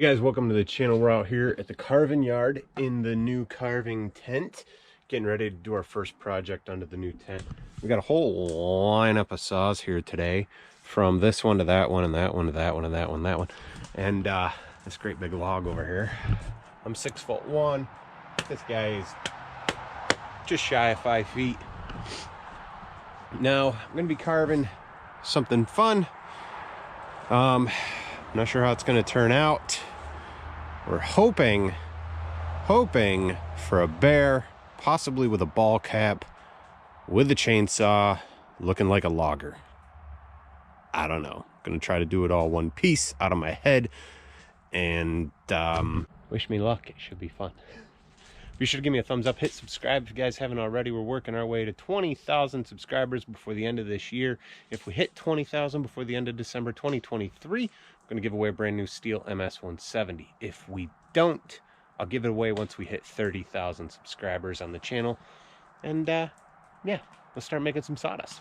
Hey guys, welcome to the channel. We're out here at the carving yard in the new carving tent, getting ready to do our first project under the new tent. We got a whole lineup of saws here today, from this one to that one and that one to that one and that one and that one, and this great big log over here. I'm 6'1". This guy is just shy of 5 feet. Now I'm gonna be carving something fun. Not sure how it's gonna turn out. We're hoping for a bear, possibly with a ball cap, with a chainsaw, looking like a logger. I don't know. Gonna try to do it all one piece out of my head, and wish me luck. It should be fun. Be sure to give me a thumbs up, hit subscribe if you guys haven't already. We're working our way to 20,000 subscribers before the end of this year. If we hit 20,000 before the end of December 2023, I'm going to give away a brand new Stihl MS-170. If we don't, I'll give it away once we hit 30,000 subscribers on the channel. And yeah, let's start making some sawdust.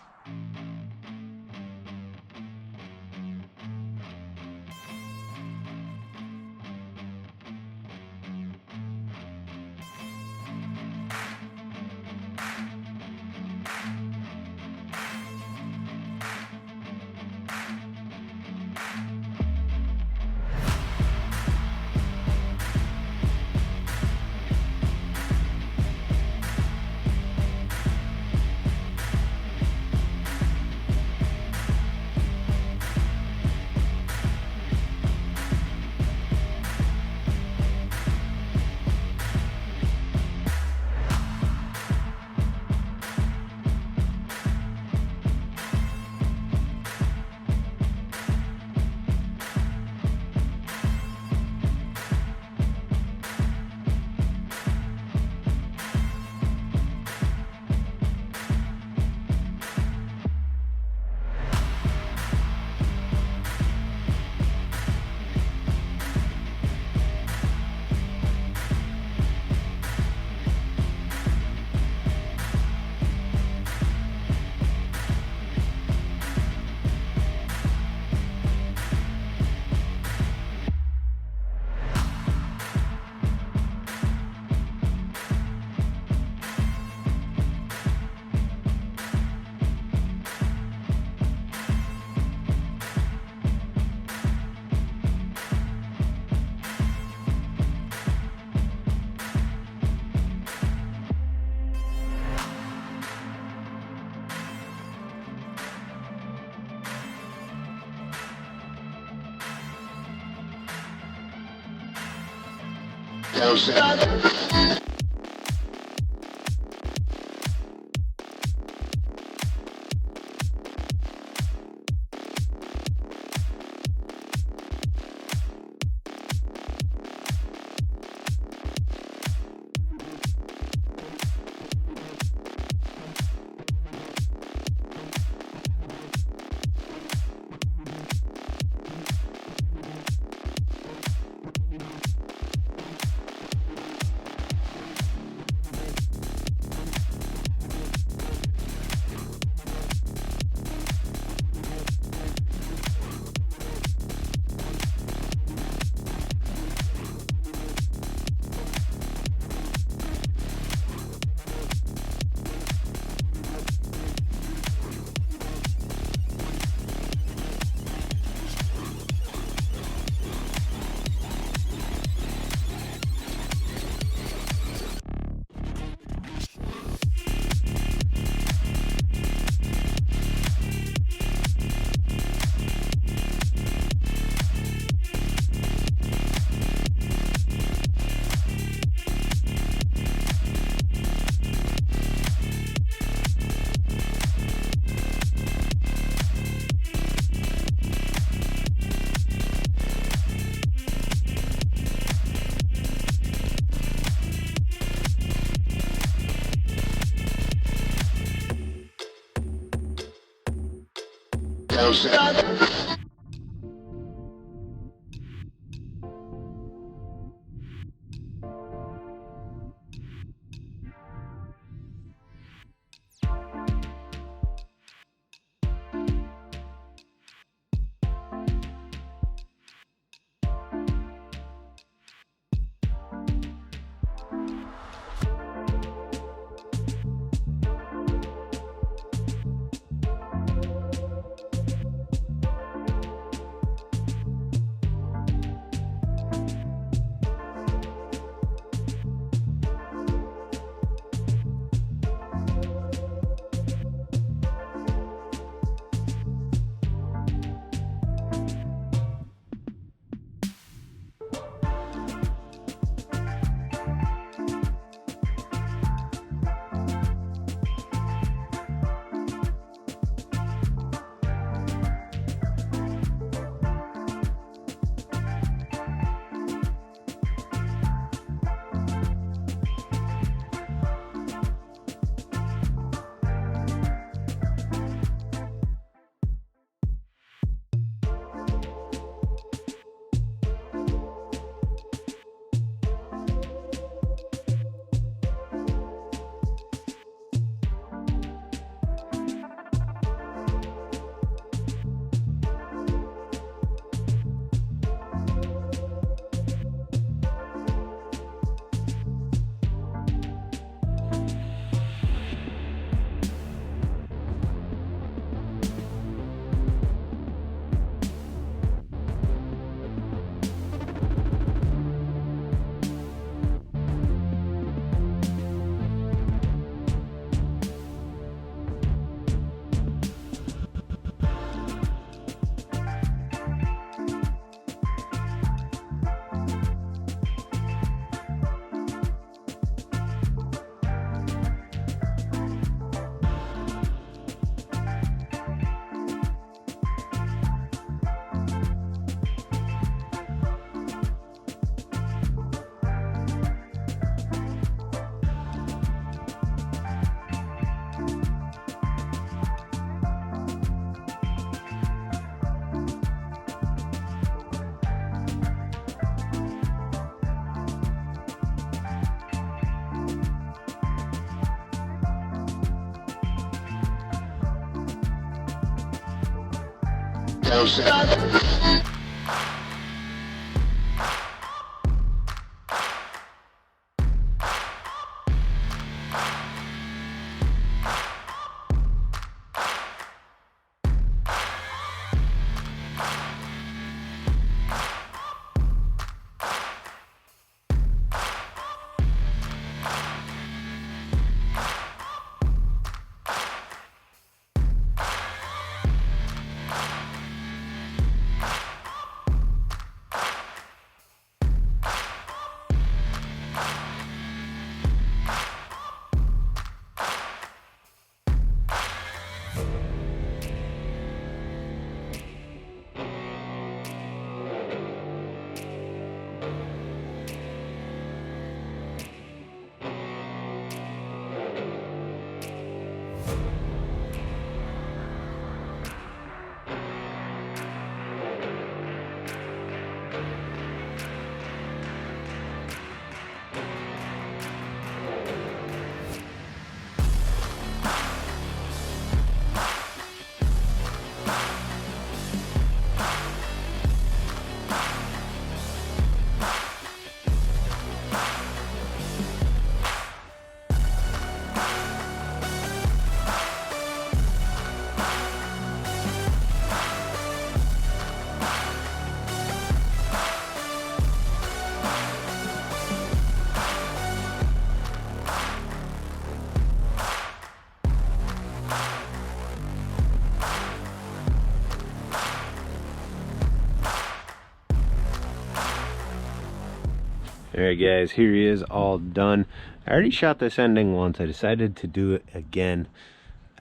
Alright guys, here he is, all done. I already shot this ending once. I decided to do it again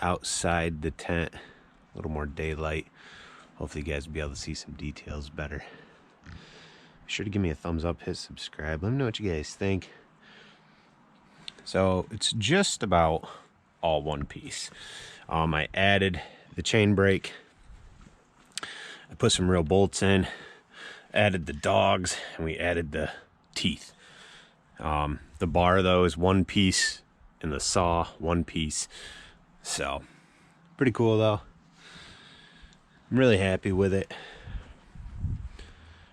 outside the tent. A little more daylight. Hopefully you guys will be able to see some details better. Be sure to give me a thumbs up, hit subscribe. Let me know what you guys think. So it's just about all one piece. I added the chain brake. I put some real bolts in. Added the dogs, and we added the teeth. The bar though is one piece, and the saw one piece. So pretty cool though. I'm really happy with it. Be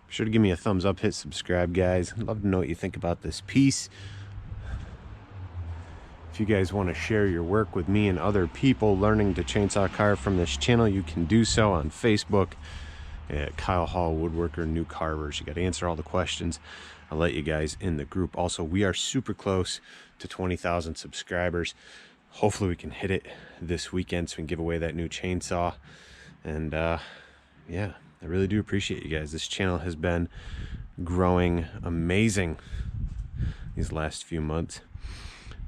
sure to give me a thumbs up, hit subscribe guys. I'd love to know what you think about this piece. If you guys want to share your work with me and other people learning to chainsaw carve from this channel, you can do so on Facebook at KyleHallWoodworker New Carvers. You got to answer all the questions. I'll let you guys in the group. Also, we are super close to 20,000 subscribers. Hopefully we can hit it this weekend so we can give away that new chainsaw. And yeah, I really do appreciate you guys. This channel has been growing amazing these last few months.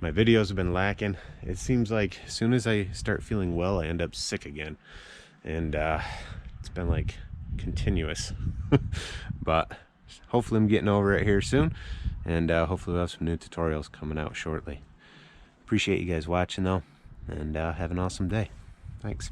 My videos have been lacking. It seems like as soon as I start feeling well, I end up sick again. And it's been like continuous. But hopefully I'm getting over it here soon. And hopefully we'll have some new tutorials coming out shortly. Appreciate you guys watching though. And have an awesome day. Thanks.